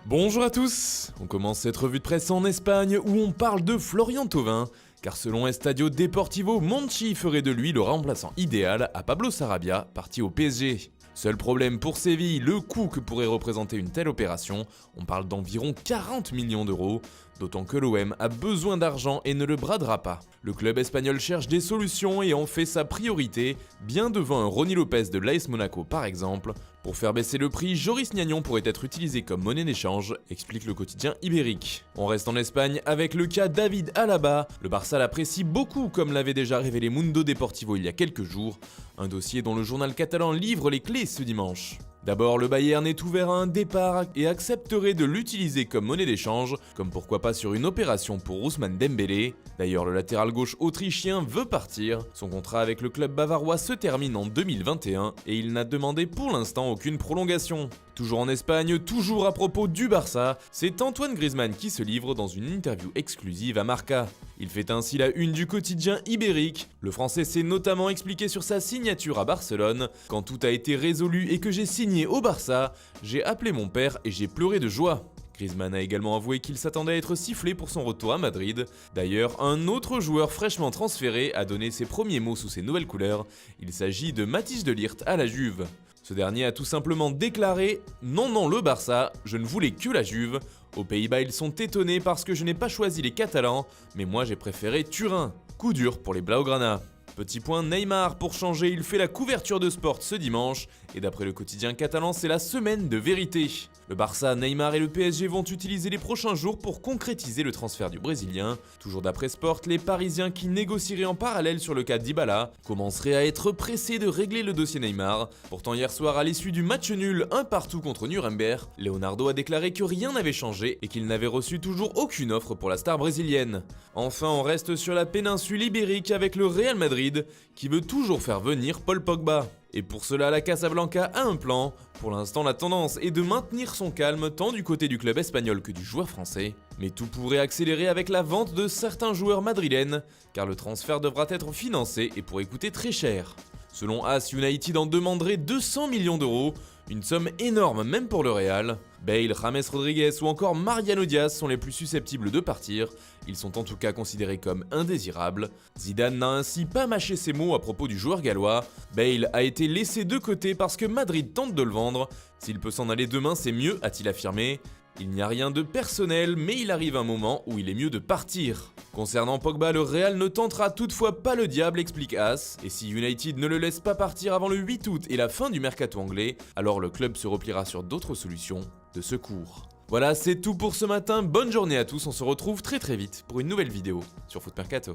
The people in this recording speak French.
Bonjour à tous. On commence cette revue de presse en Espagne où on parle de Florian Thauvin, car selon Estadio Deportivo, Monchi ferait de lui le remplaçant idéal à Pablo Sarabia, parti au PSG. Seul problème pour Séville, le coût que pourrait représenter une telle opération, on parle d'environ 40 millions d'euros, d'autant que l'OM a besoin d'argent et ne le bradera pas. Le club espagnol cherche des solutions et en fait sa priorité, bien devant un Ronny Lopez de l'AS Monaco par exemple. Pour faire baisser le prix, Joris Gnagnon pourrait être utilisé comme monnaie d'échange, explique le quotidien ibérique. On reste en Espagne avec le cas David Alaba. Le Barça l'apprécie beaucoup comme l'avait déjà révélé Mundo Deportivo il y a quelques jours, un dossier dont le journal catalan livre les clés ce dimanche. D'abord, le Bayern est ouvert à un départ et accepterait de l'utiliser comme monnaie d'échange, comme pourquoi pas sur une opération pour Ousmane Dembélé. D'ailleurs, le latéral gauche autrichien veut partir. Son contrat avec le club bavarois se termine en 2021 et il n'a demandé pour l'instant aucune prolongation. Toujours en Espagne, toujours à propos du Barça, c'est Antoine Griezmann qui se livre dans une interview exclusive à Marca. Il fait ainsi la une du quotidien ibérique. Le Français s'est notamment expliqué sur sa signature à Barcelone. Quand tout a été résolu et que j'ai signé au Barça, j'ai appelé mon père et j'ai pleuré de joie. Griezmann a également avoué qu'il s'attendait à être sifflé pour son retour à Madrid. D'ailleurs, un autre joueur fraîchement transféré a donné ses premiers mots sous ses nouvelles couleurs. Il s'agit de Matthijs de Ligt à la Juve. Ce dernier a tout simplement déclaré « Non, le Barça, je ne voulais que la Juve. Aux Pays-Bas, ils sont étonnés parce que je n'ai pas choisi les Catalans, mais moi j'ai préféré Turin. Coup dur pour les Blaugrana. » Petit point Neymar, pour changer, il fait la couverture de Sport ce dimanche, et d'après le quotidien catalan, c'est la semaine de vérité. Le Barça, Neymar et le PSG vont utiliser les prochains jours pour concrétiser le transfert du Brésilien. Toujours d'après Sport, les Parisiens qui négocieraient en parallèle sur le cas d'Dybala commenceraient à être pressés de régler le dossier Neymar. Pourtant hier soir, à l'issue du match nul 1-1 contre Nuremberg, Leonardo a déclaré que rien n'avait changé et qu'il n'avait reçu toujours aucune offre pour la star brésilienne. Enfin, on reste sur la péninsule ibérique avec le Real Madrid qui veut toujours faire venir Paul Pogba. Et pour cela, la Casablanca a un plan. Pour l'instant, la tendance est de maintenir son calme tant du côté du club espagnol que du joueur français. Mais tout pourrait accélérer avec la vente de certains joueurs madrilènes, car le transfert devra être financé et pourrait coûter très cher. Selon AS, United en demanderait 200 millions d'euros, une somme énorme même pour le Real. Bale, James Rodriguez ou encore Mariano Diaz sont les plus susceptibles de partir, ils sont en tout cas considérés comme indésirables. Zidane n'a ainsi pas mâché ses mots à propos du joueur gallois. Bale a été laissé de côté parce que Madrid tente de le vendre. S'il peut s'en aller demain, c'est mieux, a-t-il affirmé. Il n'y a rien de personnel, mais il arrive un moment où il est mieux de partir. Concernant Pogba, le Real ne tentera toutefois pas le diable, explique AS, et si United ne le laisse pas partir avant le 8 août et la fin du mercato anglais, alors le club se repliera sur d'autres solutions de secours. Voilà, c'est tout pour ce matin, bonne journée à tous, on se retrouve très vite pour une nouvelle vidéo sur Foot Mercato.